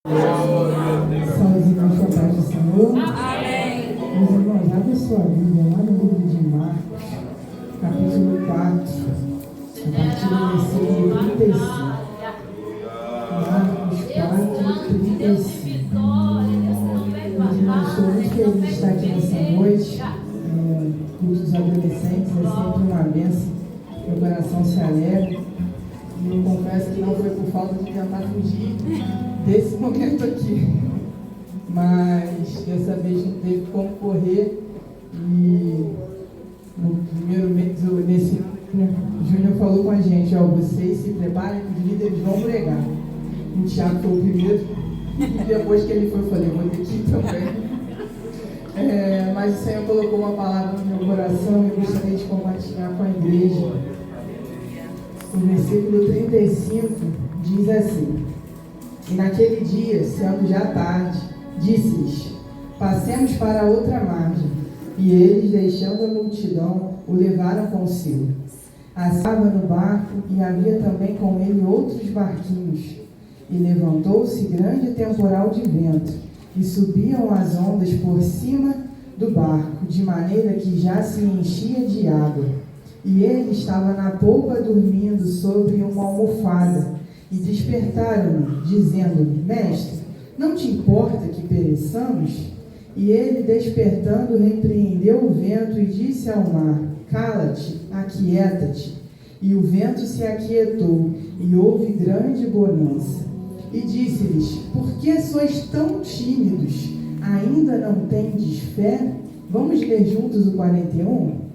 Salve, irmãos, com a paz do Senhor. Amém. Meus irmãos, abre sua Bíblia lá no livro de Marcos, capítulo 4, a partir do versículo 35. Marcos 4, 35. Meus irmãos, estou muito feliz de estar aqui nessa noite. Culto dos adolescentes é sempre uma bênção. Meu coração se alegra. E eu confesso que não foi por falta de tentar fugir desse momento aqui, mas dessa vez não teve como correr. E no primeiro mês, o Júnior falou com a gente: vocês se preparem que os líderes vão pregar. O Thiago foi o primeiro, e depois que ele foi, eu falei: vou ter que ir também. Mas o Senhor colocou uma palavra no meu coração e eu gostaria de compartilhar com a igreja. O versículo 35 diz assim: E naquele dia, sendo já tarde, disse-lhes: Passemos para a outra margem. E eles, deixando a multidão, o levaram consigo. Estava no barco, e havia também com ele outros barquinhos. E levantou-se grande temporal de vento, e subiam as ondas por cima do barco, de maneira que já se enchia de água. E ele estava na polpa dormindo sobre uma almofada. E despertaram-no, dizendo: Mestre, não te importa que pereçamos? E ele, despertando, repreendeu o vento e disse ao mar: Cala-te, aquieta-te. E o vento se aquietou, e houve grande bonança. E disse-lhes: Por que sois tão tímidos? Ainda não tendes fé? Vamos ler juntos o 41?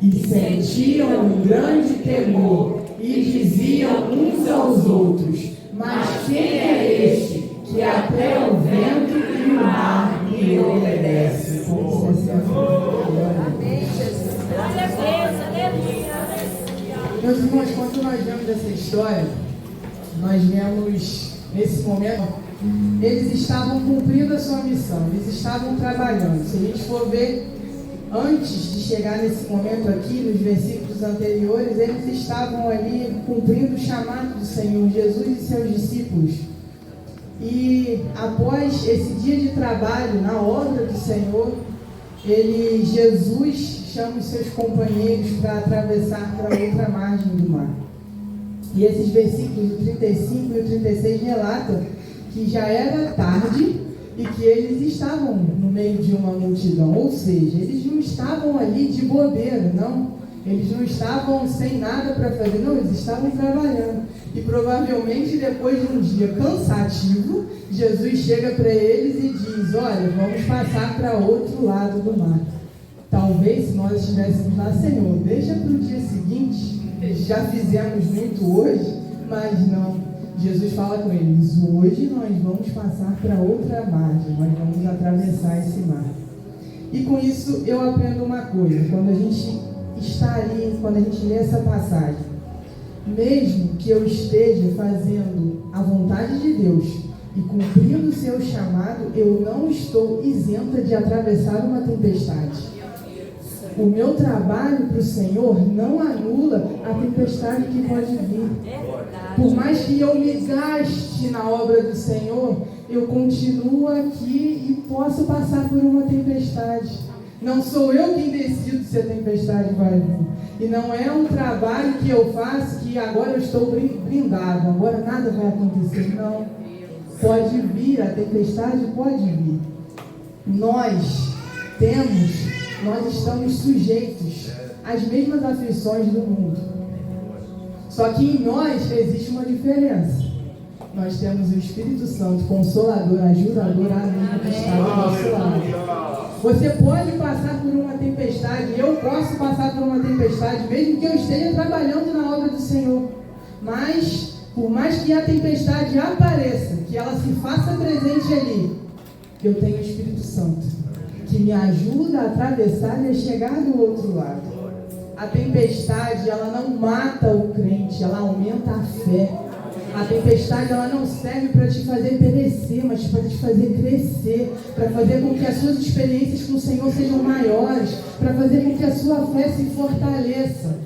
E sentiam um grande temor, e diziam uns aos outros: Mas quem é este, que até o vento e o mar lhe obedecem? Meus irmãos, quando nós vemos essa história, nós vemos, nesse momento, eles estavam cumprindo a sua missão, eles estavam trabalhando. Se a gente for ver, antes de chegar nesse momento aqui, nos versículos anteriores, eles estavam ali cumprindo o chamado do Senhor Jesus e seus discípulos. E após esse dia de trabalho na obra do Senhor, Jesus chama os seus companheiros para atravessar para outra margem do mar. E esses versículos, o 35 e o 36, relatam que já era tarde e que eles estavam no meio de uma multidão, ou seja, eles não estavam ali de bobeira, não, eles não estavam sem nada para fazer, não, eles estavam trabalhando. E provavelmente depois de um dia cansativo, Jesus chega para eles e diz: olha, vamos passar para outro lado do mar. Talvez se nós estivéssemos lá: Senhor, deixa para o dia seguinte, já fizemos muito hoje, mas não. Jesus fala com eles: hoje nós vamos passar para outra margem, nós vamos atravessar esse mar. E com isso eu aprendo uma coisa: quando a gente está ali, quando a gente lê essa passagem, mesmo que eu esteja fazendo a vontade de Deus e cumprindo o seu chamado, eu não estou isenta de atravessar uma tempestade. O meu trabalho para o Senhor não anula a tempestade que pode vir. Por mais que eu me gaste na obra do Senhor, eu continuo aqui e posso passar por uma tempestade. Não sou eu quem decido se a tempestade vai vir. E não é um trabalho que eu faço que agora eu estou blindado, agora nada vai acontecer. Não. Pode vir, a tempestade pode vir. Nós estamos sujeitos às mesmas aflições do mundo. Só que em nós existe uma diferença. Nós temos o Espírito Santo, Consolador, Ajudador, amigo que está do nosso lado. Você pode passar por uma tempestade, eu posso passar por uma tempestade, mesmo que eu esteja trabalhando na obra do Senhor. Mas, por mais que a tempestade apareça, que ela se faça presente ali, eu tenho o Espírito Santo, que me ajuda a atravessar e a chegar do outro lado. A tempestade, ela não mata o crente, ela aumenta a fé. A tempestade, ela não serve para te fazer perecer, mas para te fazer crescer, para fazer com que as suas experiências com o Senhor sejam maiores, para fazer com que a sua fé se fortaleça.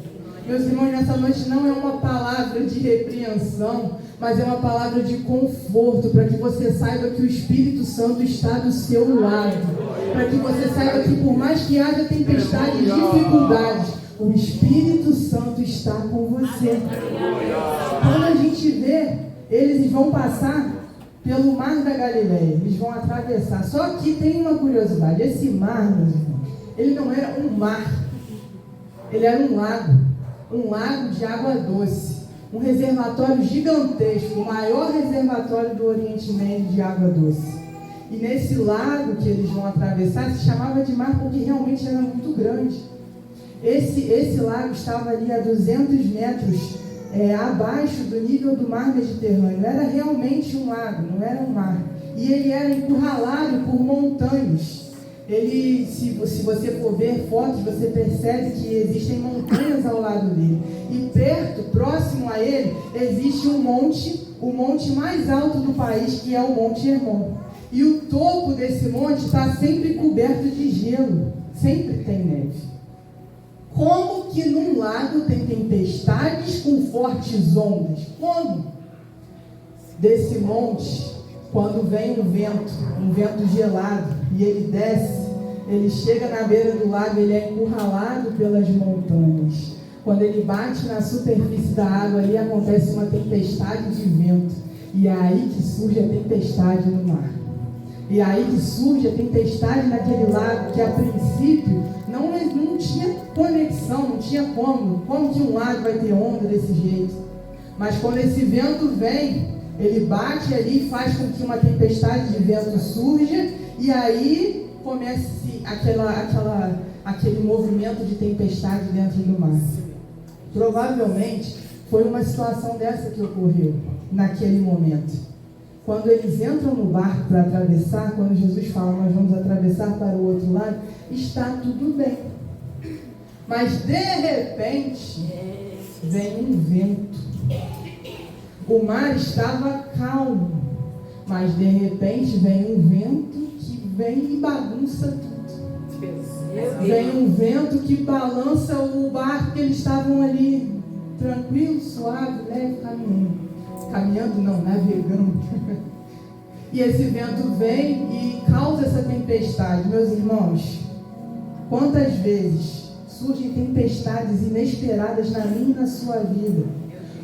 Meus irmãos, nessa noite não é uma palavra de repreensão, mas é uma palavra de conforto, para que você saiba que o Espírito Santo está do seu lado, para que você saiba que por mais que haja tempestade e dificuldades, o Espírito Santo está com você. Quando a gente vê, eles vão passar pelo Mar da Galileia, eles vão atravessar. Só que tem uma curiosidade, esse mar, meus irmãos, ele não era um mar, ele era um lago de água doce, um reservatório gigantesco, o maior reservatório do Oriente Médio de água doce. E nesse lago que eles vão atravessar, se chamava de mar porque realmente era muito grande. Esse lago estava ali a 200 metros abaixo do nível do mar Mediterrâneo. Era realmente um lago, não era um mar. E ele era encurralado por montanhas. Se você for ver fotos, você percebe que existem montanhas ao lado dele. E perto, próximo a ele, existe um monte, o monte mais alto do país, que é o Monte Hermon. E o topo desse monte está sempre coberto de gelo. Sempre tem neve. Como que num lago tem tempestades com fortes ondas? Como? Desse monte, quando vem um vento gelado, e ele desce, ele chega na beira do lago, ele é encurralado pelas montanhas. Quando ele bate na superfície da água, ali acontece uma tempestade de vento. E é aí que surge a tempestade no mar. E é aí que surge a tempestade naquele lago que a princípio não tinha conexão, não tinha como que um lago vai ter onda desse jeito. Mas quando esse vento vem, ele bate ali e faz com que uma tempestade de vento surja, e aí começa aquele movimento de tempestade dentro do mar. Provavelmente foi uma situação dessa que ocorreu naquele momento. Quando eles entram no barco para atravessar, quando Jesus fala, nós vamos atravessar para o outro lado, está tudo bem. Mas de repente, vem um vento. O mar estava calmo, mas de repente vem um vento que vem e bagunça tudo. Vem um vento que balança o barco, que eles estavam ali tranquilo, suave, leve, caminhando não, navegando. E esse vento vem e causa essa tempestade. Meus irmãos, quantas vezes surgem tempestades inesperadas na minha e na sua vida?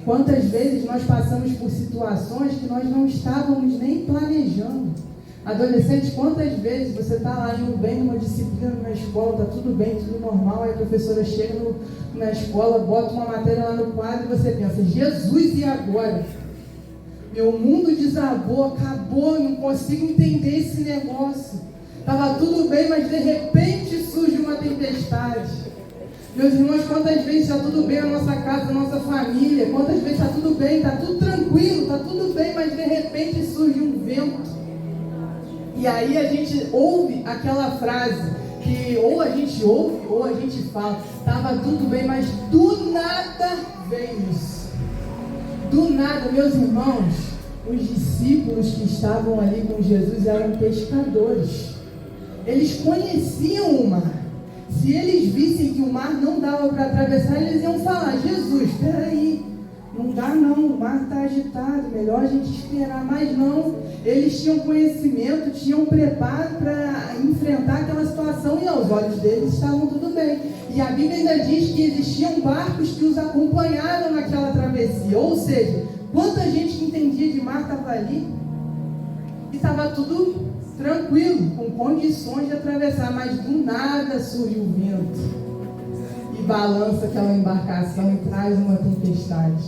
Quantas vezes nós passamos por situações que nós não estávamos nem planejando? Adolescente, quantas vezes você está lá indo bem numa disciplina na escola, está tudo bem, tudo normal, aí a professora chega na escola, bota uma matéria lá no quadro e você pensa, Jesus, e agora? Meu mundo desabou, acabou, não consigo entender esse negócio. Estava tudo bem, mas de repente surge uma tempestade. Meus irmãos, quantas vezes está tudo bem na nossa casa, na nossa família? Quantas vezes está tudo bem, está tudo tranquilo, está tudo bem, mas de repente surge um vento. E aí a gente ouve aquela frase, que ou a gente ouve ou a gente fala, estava tudo bem, mas do nada veio isso. Do nada, meus irmãos, os discípulos que estavam ali com Jesus eram pescadores. Eles conheciam o mar. Se eles vissem que o mar não dava para atravessar, eles iam falar, Jesus, espera aí, não dá não, o mar está agitado, melhor a gente esperar. Mas não, eles tinham conhecimento, tinham preparo para enfrentar aquela situação, e aos olhos deles estavam tudo bem. E a Bíblia ainda diz que existiam barcos que os acompanharam naquela travessia. Ou seja, quanta gente que entendia de mar estava ali e estava tudo tranquilo, com condições de atravessar, mas do nada surge o vento e balança aquela embarcação e traz uma tempestade.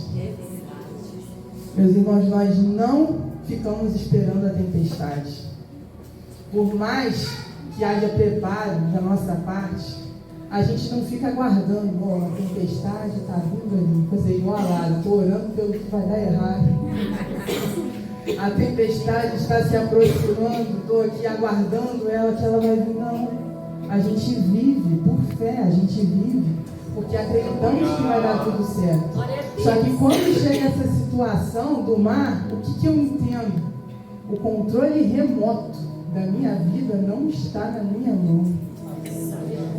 Meus irmãos, nós não ficamos esperando a tempestade. Por mais que haja preparo da nossa parte, a gente não fica aguardando, a tempestade está vindo ali, fazer igual a Lara, estou orando pelo que vai dar errado. A tempestade está se aproximando, estou aqui aguardando ela, que ela vai vir. Não, a gente vive por fé, a gente vive porque acreditamos que vai dar tudo certo. Só que quando chega essa situação do mar, o que eu entendo? O controle remoto da minha vida não está na minha mão.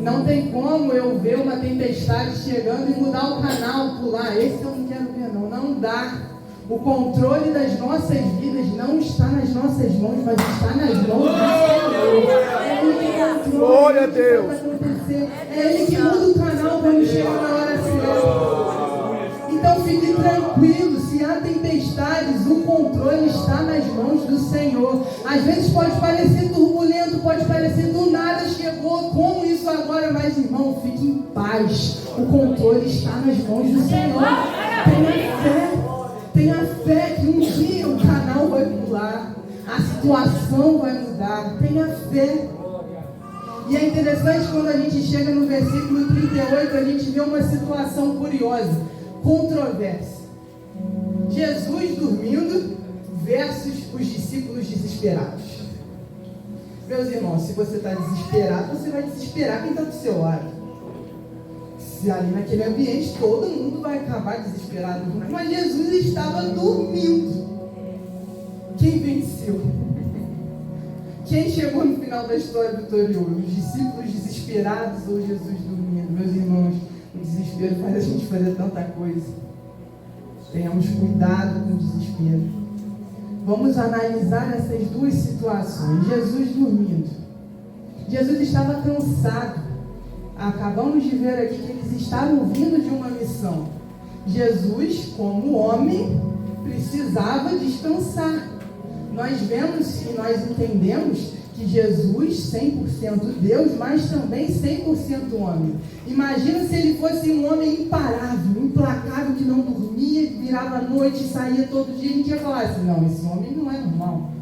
Não tem como eu ver uma tempestade chegando e mudar o canal, pular. Esse eu não quero ver, não. Não dá. O controle das nossas vidas não está nas nossas mãos, mas está nas mãos do Senhor. É Ele que controla, Glória a Deus. É Ele que muda o canal quando chega na hora certa. Então fique tranquilo, se há tempestades, o controle está nas mãos do Senhor. Às vezes pode parecer turbulento, pode parecer do nada chegou, como isso agora, mas irmão, fique em paz. O controle está nas mãos do Senhor. Tenha fé. Tenha fé que um dia o canal vai pular, a situação vai mudar. Tenha fé. E é interessante quando a gente chega no versículo 38, a gente vê uma situação curiosa, controversa. Jesus dormindo versus os discípulos desesperados. Meus irmãos, se você está desesperado, você vai desesperar quem está do seu lado. Se ali naquele ambiente todo mundo vai acabar desesperado. Mas Jesus estava dormindo. Quem venceu? Quem chegou no final da história vitorioso? Os discípulos desesperados ou Jesus dormindo? Meus irmãos, o desespero faz a gente fazer tanta coisa. Tenhamos cuidado com o desespero. Vamos analisar essas duas situações. Jesus dormindo. Jesus estava cansado. Acabamos de ver aqui que eles estavam vindo de uma missão. Jesus, como homem, precisava descansar. Nós vemos e nós entendemos que Jesus, 100% Deus, mas também 100% homem. Imagina se ele fosse um homem imparável, implacável, que não dormia, virava à noite, saía todo dia. A gente ia falar assim, não, esse homem não é normal.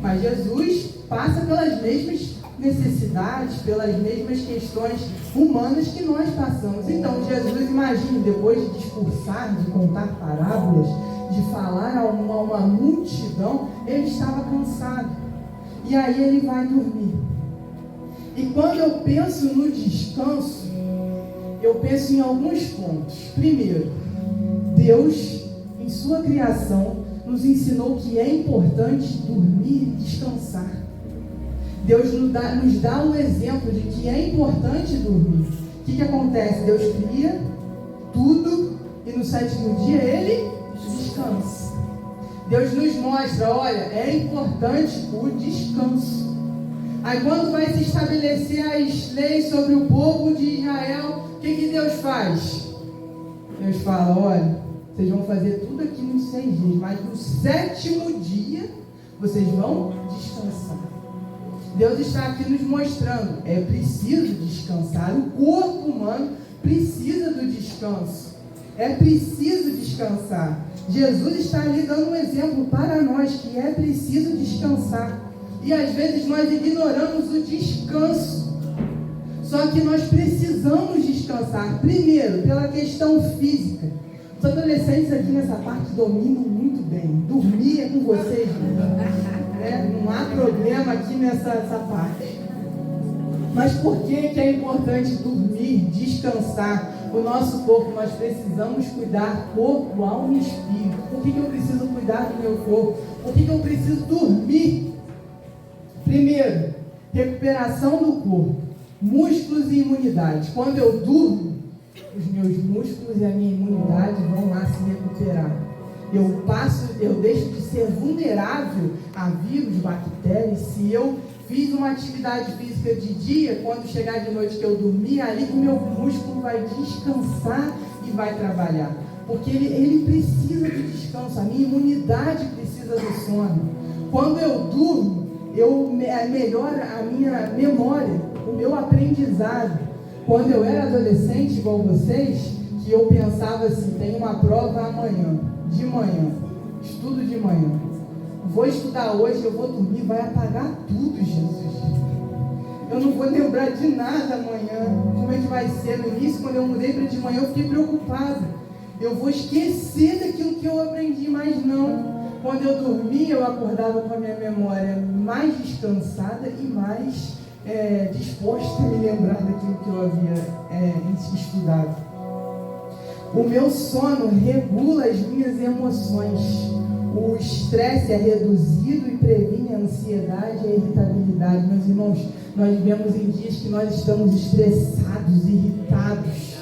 Mas Jesus passa pelas mesmas necessidades, pelas mesmas questões humanas que nós passamos. Então Jesus, imagine, depois de discursar, de contar parábolas, de falar a uma multidão, ele estava cansado. E aí ele vai dormir. E quando eu penso no descanso, eu penso em alguns pontos. Primeiro, Deus, em sua criação, nos ensinou que é importante dormir e descansar. Deus nos dá um exemplo de que é importante dormir. O que acontece? Deus cria tudo e no 7º dia Ele descansa. Deus nos mostra, olha, é importante o descanso. Aí quando vai se estabelecer as leis sobre o povo de Israel, o que Deus faz? Deus fala, olha, vocês vão fazer tudo aqui nos 6 dias, mas no 7º dia vocês vão descansar. Deus está aqui nos mostrando, é preciso descansar. O corpo humano precisa do descanso. É preciso descansar. Jesus está ali dando um exemplo para nós que é preciso descansar. E às vezes nós ignoramos o descanso. Só que nós precisamos descansar. Primeiro, pela questão física. Os adolescentes aqui nessa parte dominam muito bem. Dormir é com vocês, não há problema aqui nessa parte. Mas por que é importante dormir, descansar? O nosso corpo, nós precisamos cuidar corpo, alma e espírito. Por que eu preciso cuidar do meu corpo? Por que eu preciso dormir? Primeiro, recuperação do corpo, músculos e imunidade. Quando eu durmo, os meus músculos e a minha imunidade vão lá se recuperar. Eu deixo de ser vulnerável a vírus, bactérias. Se eu fiz uma atividade física de dia, quando chegar de noite que eu dormir, ali o meu músculo vai descansar e vai trabalhar. Porque ele precisa de descanso, a minha imunidade precisa do sono. Quando eu durmo, melhora a minha memória, o meu aprendizado. Quando eu era adolescente, igual vocês, que eu pensava assim, tem uma prova amanhã, de manhã, estudo de manhã. Vou estudar hoje, eu vou dormir, vai apagar tudo, Jesus. Eu não vou lembrar de nada amanhã. Como é que vai ser? No início, quando eu mudei para de manhã, eu fiquei preocupado. Eu vou esquecer daquilo que eu aprendi, mas não. Quando eu dormia, eu acordava com a minha memória mais descansada e mais disposta a me lembrar daquilo que eu havia estudado. O meu sono regula as minhas emoções. O estresse é reduzido e previne a ansiedade e a irritabilidade. Meus irmãos, nós vivemos em dias que nós estamos estressados, irritados.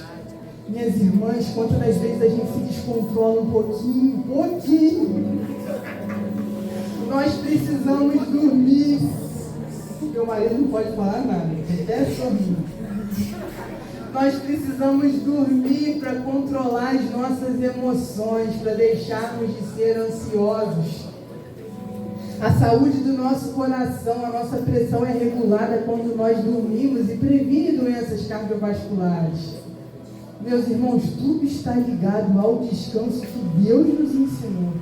Minhas irmãs, quantas das vezes a gente se descontrola um pouquinho. Nós precisamos dormir. Meu marido não pode falar nada, até sorrir. Nós precisamos dormir para controlar as nossas emoções, para deixarmos de ser ansiosos. A saúde do nosso coração, a nossa pressão é regulada quando nós dormimos e previne doenças cardiovasculares. Meus irmãos, tudo está ligado ao descanso que Deus nos ensinou.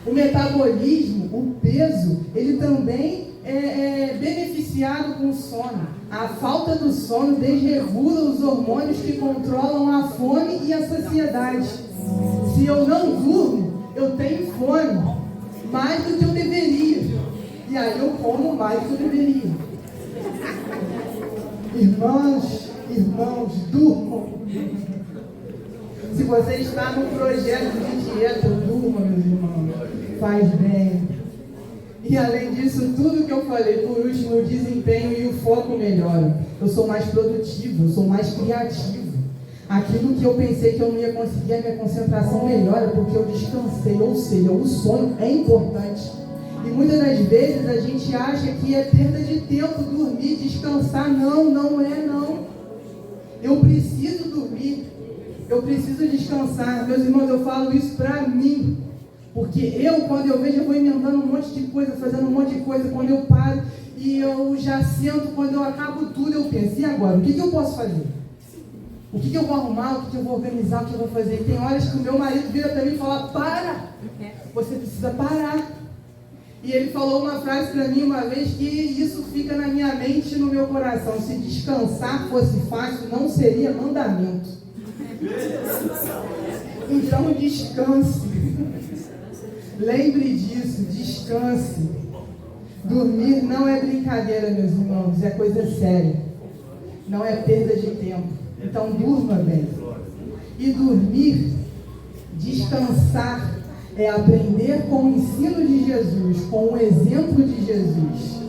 O metabolismo, o peso, ele também é beneficiado com o sono. A falta do sono desregula os hormônios que controlam a fome e a saciedade. Se eu não durmo, eu tenho fome, mais do que eu deveria. E aí eu como mais do que eu deveria. Irmãos, durmam. Se você está num projeto de dieta, durma, meus irmãos. Faz bem. E além disso, tudo que eu falei, por último, o desempenho e o foco melhoram. Eu sou mais produtivo, eu sou mais criativo. Aquilo que eu pensei que eu não ia conseguir, a minha concentração melhora porque eu descansei. Ou seja, o sono é importante. E muitas das vezes a gente acha que é perda de tempo dormir, descansar. Não é não. Eu preciso dormir. Eu preciso descansar. Meus irmãos, eu falo isso pra mim. Porque quando eu vejo, eu vou emendando um monte de coisa, fazendo um monte de coisa. Quando eu paro e eu já sento, quando eu acabo tudo, eu penso, e agora? O que eu posso fazer? O que eu vou arrumar? O que eu vou organizar? O que eu vou fazer? E tem horas que o meu marido vira para mim e fala, para! Você precisa parar. E ele falou uma frase para mim uma vez que isso fica na minha mente e no meu coração. Se descansar fosse fácil, não seria mandamento. Então descanse. Lembre disso, descanse. Dormir não é brincadeira, meus irmãos, é coisa séria. Não é perda de tempo. Então durma bem. E dormir, descansar, é aprender com o ensino de Jesus, com o exemplo de Jesus.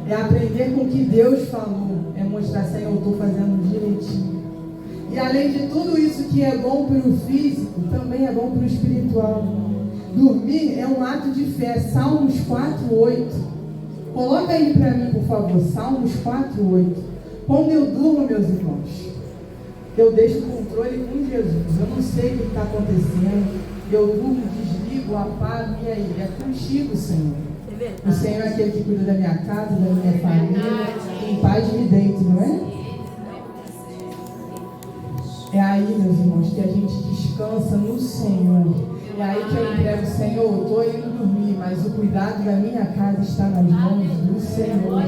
É aprender com o que Deus falou. É mostrar, Senhor, eu estou fazendo direitinho. E além de tudo isso que é bom para o físico, também é bom para o espiritual. Dormir é um ato de fé. Salmos 4:8. Coloca aí para mim, por favor. Salmos 4:8. Quando eu durmo, meus irmãos, eu deixo o controle com Jesus. Eu não sei o que está acontecendo. Eu durmo, desligo, apago. E aí? É contigo, Senhor. O Senhor é aquele que cuida da minha casa, da minha família. Em paz me deito, não é? É aí, meus irmãos, que a gente descansa no Senhor. É aí que eu entrego, Senhor, eu estou indo dormir, mas o cuidado da minha casa está nas mãos do Senhor.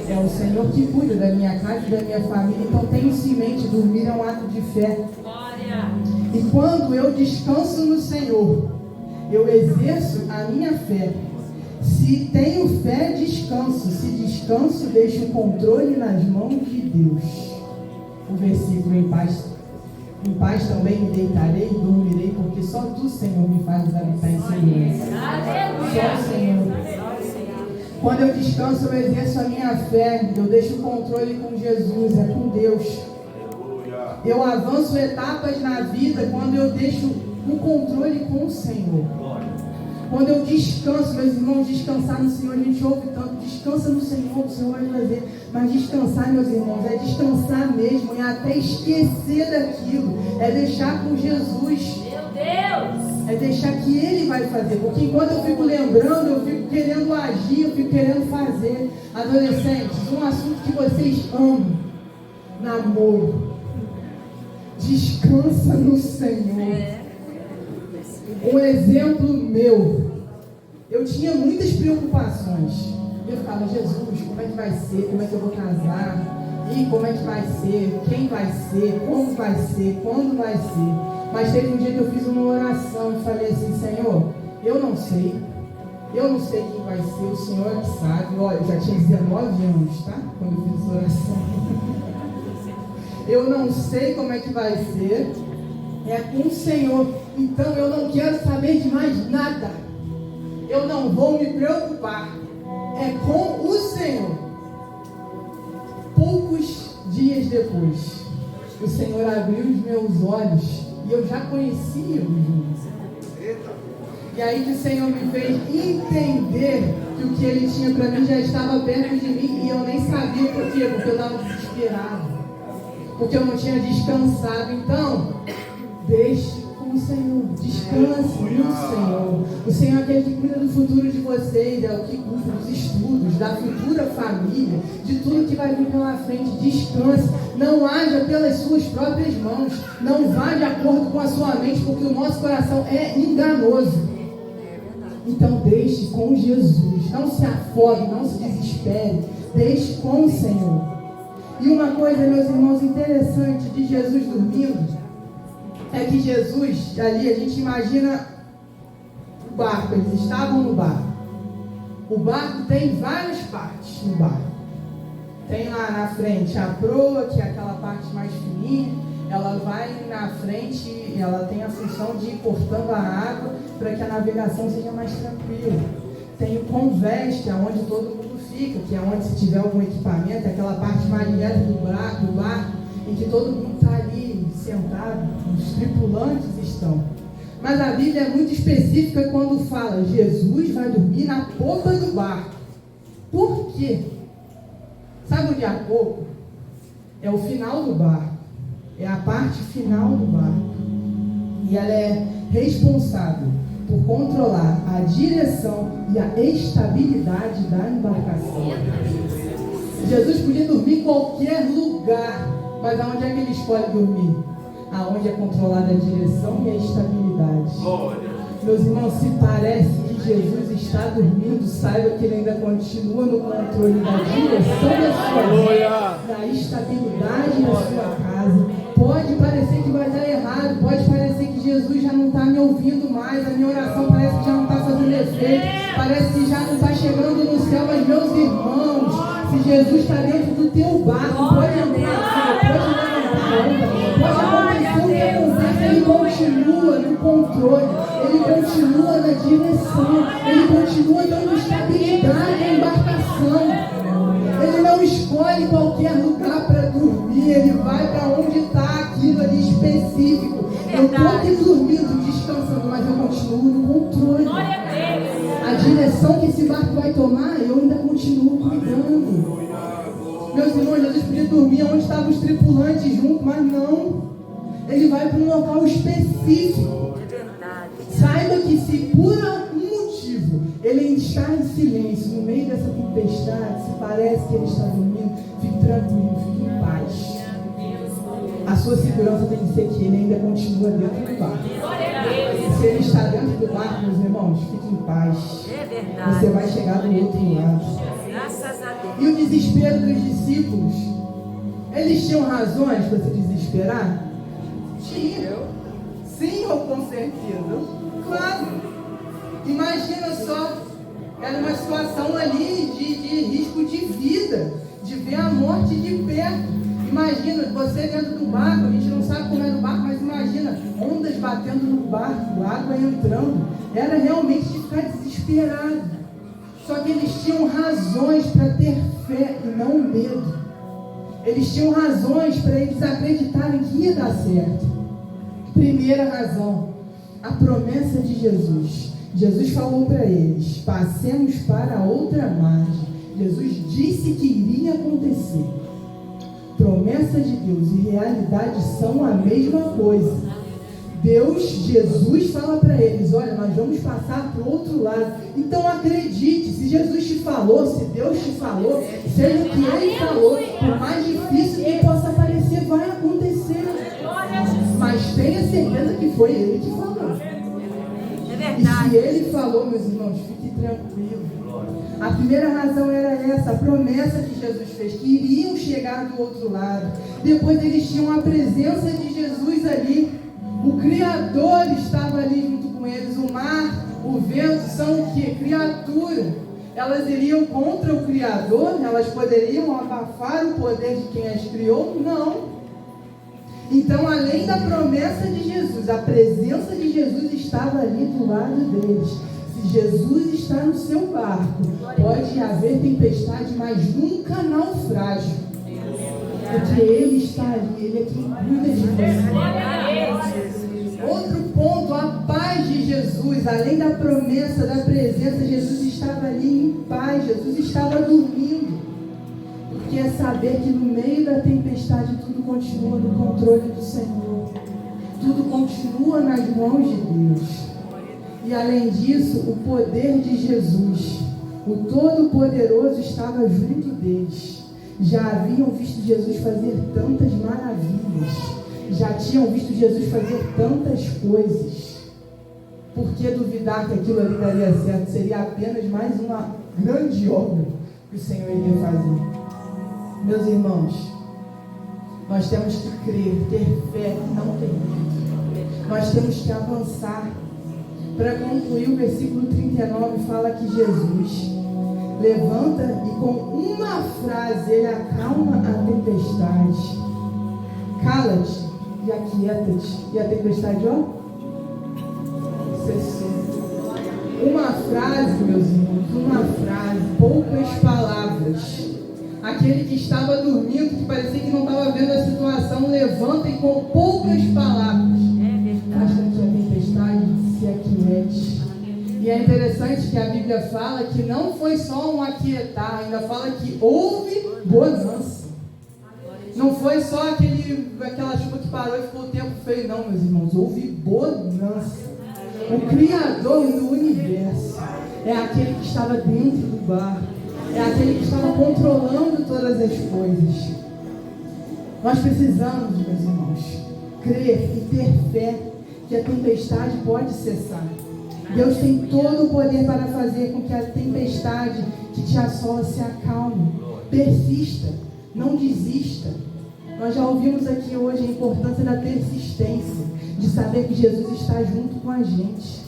É o Senhor que cuida da minha casa e da minha família. Então tenha isso em mente, dormir é um ato de fé. E quando eu descanso no Senhor, eu exerço a minha fé. Se tenho fé, descanso. Se descanso, deixo o controle nas mãos de Deus. O versículo em paz também me deitarei e dormirei, porque só Tu, Senhor, me fazes habitar em segurança. Só o Senhor. Quando eu descanso, eu exerço a minha fé. Eu deixo o controle com Jesus, é com Deus. Eu avanço etapas na vida quando eu deixo o controle com o Senhor. Quando eu descanso, meus irmãos, descansar no Senhor, a gente ouve tanto, descansa no Senhor, o Senhor vai fazer. Mas descansar, meus irmãos, é descansar mesmo, é até esquecer daquilo, é deixar com Jesus. Meu Deus! É deixar que Ele vai fazer, porque enquanto eu fico lembrando, eu fico querendo agir, eu fico querendo fazer. Adolescentes, um assunto que vocês amam, namoro. Descansa no Senhor. Um exemplo meu, eu tinha muitas preocupações. Eu ficava, Jesus, como é que vai ser? Como é que eu vou casar? E como é que vai ser? Quem vai ser? Como vai ser? Quando vai ser? Mas teve um dia que eu fiz uma oração e falei assim, Senhor, eu não sei quem vai ser, o Senhor é que sabe. Olha, eu já tinha 19 anos, tá? Quando eu fiz essa oração. Eu não sei como é que vai ser. É com o Senhor. Então eu não quero saber de mais nada. Eu não vou me preocupar. É com o Senhor. Poucos dias depois, o Senhor abriu os meus olhos e eu já conhecia o Jesus. E aí que o Senhor me fez entender que o que Ele tinha para mim já estava perto de mim e eu nem sabia por quê, porque eu estava desesperado, porque eu não tinha descansado. Então, deixe com o Senhor, descanse no Senhor. O Senhor é aquele que cuida do futuro de vocês, é o que cuida dos estudos, da futura família, de tudo que vai vir pela frente. Descanse, não haja pelas suas próprias mãos, não vá de acordo com a sua mente, porque o nosso coração é enganoso. Então deixe com Jesus, não se afogue, não se desespere, deixe com o Senhor. E uma coisa, meus irmãos, interessante de Jesus dormindo, é que Jesus, ali a gente imagina o barco, eles estavam no barco. O barco tem várias partes no barco. Tem lá na frente a proa, que é aquela parte mais fininha. Ela vai na frente, ela tem a função de ir cortando a água para que a navegação seja mais tranquila. Tem o convés, que é onde todo mundo fica, que é onde, se tiver algum equipamento, é aquela parte mais direta do barco, em que todo mundo está ali sentado, os tripulantes estão. Mas a Bíblia é muito específica quando fala Jesus vai dormir na popa do barco. Por quê? Sabe onde é a popa? É o final do barco. É a parte final do barco. E ela é responsável por controlar a direção e a estabilidade da embarcação. Jesus podia dormir em qualquer lugar, mas aonde é que ele escolhe dormir? Aonde é controlada a direção e a estabilidade. Meus irmãos, se parece que Jesus está dormindo, saiba que ele ainda continua no controle da direção da sua vida, da estabilidade da sua casa. Pode parecer que vai dar errado, pode parecer que Jesus já não está me ouvindo mais, a minha oração parece que já não está fazendo efeito, parece que já não está chegando no céu, mas meus irmãos, se Jesus está dentro do teu barco, pode entrar, pode levantar a onda, pode acontecer o que acontecer, ele continua no controle, ele continua na direção, ele continua dando estabilidade à embarcação. Ele não escolhe qualquer lugar para dormir, ele vai para onde está aquilo ali específico. Eu estou aqui dormindo, descansando, mas eu continuo no controle. A direção que esse barco vai tomar, eu ainda continuo cuidando. Meus irmãos, Jesus podia dormir onde estavam os tripulantes juntos, mas não. Ele vai para um local específico. Saiba que se por algum motivo ele está em silêncio no meio dessa tempestade, se parece que ele está dormindo, fique tranquilo, fique em paz. A sua segurança tem que ser que ele ainda continua dentro do barco. Se ele está dentro do barco, meus irmãos, fique em paz. Você vai chegar do outro lado. E o desespero dos discípulos, eles tinham razões para se desesperar? Tinham. Sim, ou com certeza. Claro. Imagina só, era uma situação ali de risco de vida, de ver a morte de perto. Imagina, você dentro do barco, a gente não sabe como é no barco, mas imagina, ondas batendo no barco, água entrando. Era realmente de ficar desesperado. Só que eles tinham razões para ter fé e não medo. Eles tinham razões para eles acreditarem que ia dar certo. Primeira razão, a promessa de Jesus. Jesus falou para eles: passemos para a outra margem. Jesus disse que iria acontecer. Promessa de Deus e realidade são a mesma coisa. Jesus fala para eles: olha, nós vamos passar para o outro lado. Então acredite, se Jesus te falou, se Deus te falou, seja o que Ele falou, por mais difícil que possa parecer, vai acontecer. Mas tenha certeza que foi Ele que falou. E se Ele falou, meus irmãos, fique tranquilo. A primeira razão era essa, a promessa que Jesus fez, que iriam chegar do outro lado. Depois eles tinham a presença de Jesus ali. O Criador estava ali junto com eles. O mar, o vento são o que? Criatura. Elas iriam contra o Criador? Elas poderiam abafar o poder de quem as criou? Não. Então, além da promessa de Jesus, a presença de Jesus estava ali do lado deles. Se Jesus está no seu barco, pode haver tempestade, mas nunca naufrágio. Porque Ele está ali, Ele é quem cuida de você. Outro ponto, a paz de Jesus, além da promessa, da presença, Jesus estava ali em paz, Jesus estava dormindo. Porque é saber que no meio da tempestade tudo continua no controle do Senhor. Tudo continua nas mãos de Deus. E além disso, o poder de Jesus, o Todo-Poderoso, estava junto deles. Já haviam visto Jesus fazer tantas maravilhas. Já tinham visto Jesus fazer tantas coisas. Por que duvidar que aquilo ali daria certo? Seria apenas mais uma grande obra que o Senhor iria fazer. Meus irmãos, nós temos que crer, ter fé, não ter medo. Nós temos que avançar. Para concluir, o versículo 39 fala que Jesus levanta e com uma frase ele acalma a tempestade. Cala-te e aquieta-te. E a tempestade, ó, cessou. Uma frase, meus irmãos, uma frase, poucas palavras. Aquele que estava dormindo, que parecia que não estava vendo a situação, levanta e com poucas palavras faz com que a tempestade se aquiete. E é interessante que a Bíblia fala que não foi só um aquietar, ainda fala que houve bonança. Não foi só aquela chuva que parou e ficou o tempo feio, não, meus irmãos. Houve bonança. O Criador do universo é aquele que estava dentro do barco, é aquele que estava controlando todas as coisas. Nós precisamos, meus irmãos, crer e ter fé que a tempestade pode cessar. Deus tem todo o poder para fazer com que a tempestade que te assola se acalme. Persista, não desista. Nós já ouvimos aqui hoje a importância da persistência, de saber que Jesus está junto com a gente.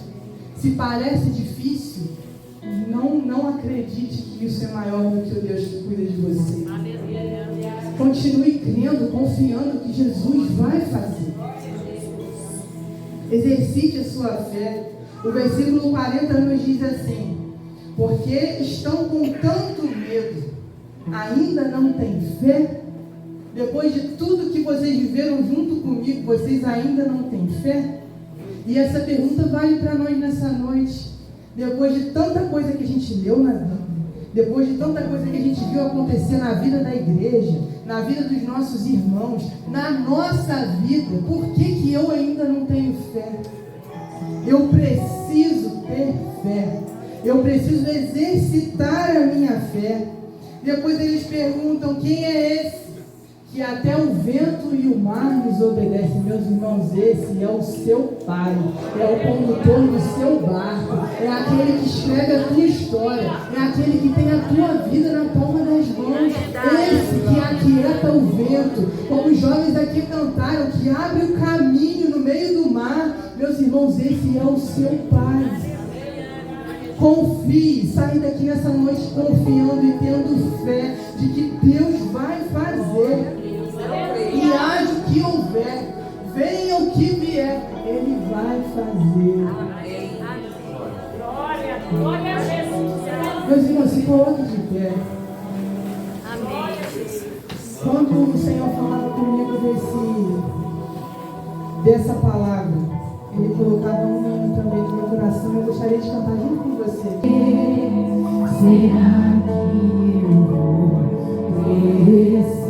Se parece difícil, não acredite que isso é maior do que o Deus que cuida de você. Continue crendo, confiando que Jesus vai fazer. Exercite a sua fé. O versículo 40 nos diz assim: porque estão com tanto medo, ainda não têm fé? Depois de tudo que vocês viveram junto comigo, vocês ainda não têm fé? E essa pergunta vale para nós nessa noite. Depois de tanta coisa que a gente leu na Bíblia, depois de tanta coisa que a gente viu acontecer na vida da igreja, na vida dos nossos irmãos, na nossa vida, por que eu ainda não tenho fé? Eu preciso ter fé. Eu preciso exercitar a minha fé. Depois eles perguntam: quem é esse que até o vento e o mar nos obedecem? Meus irmãos, esse é o seu Pai, é o condutor do seu barco, é aquele que escreve a tua história, é aquele que tem a tua vida na palma das mãos, esse que aquieta o vento, como os jovens aqui cantaram, que abre o caminho no meio do mar. Meus irmãos, esse é o seu Pai. Confie, saia daqui nessa noite confiando e tendo fé de que Deus vai fazer. E haja o que houver, venha o que vier, Ele vai fazer. Amém. Glória a Jesus. Meus irmãos, se coloquem de pé. Amém. Quando o Senhor falava comigo dessa palavra, Ele colocava um hino também no meu coração. Eu gostaria de cantar junto com você. Será que eu vou crescer?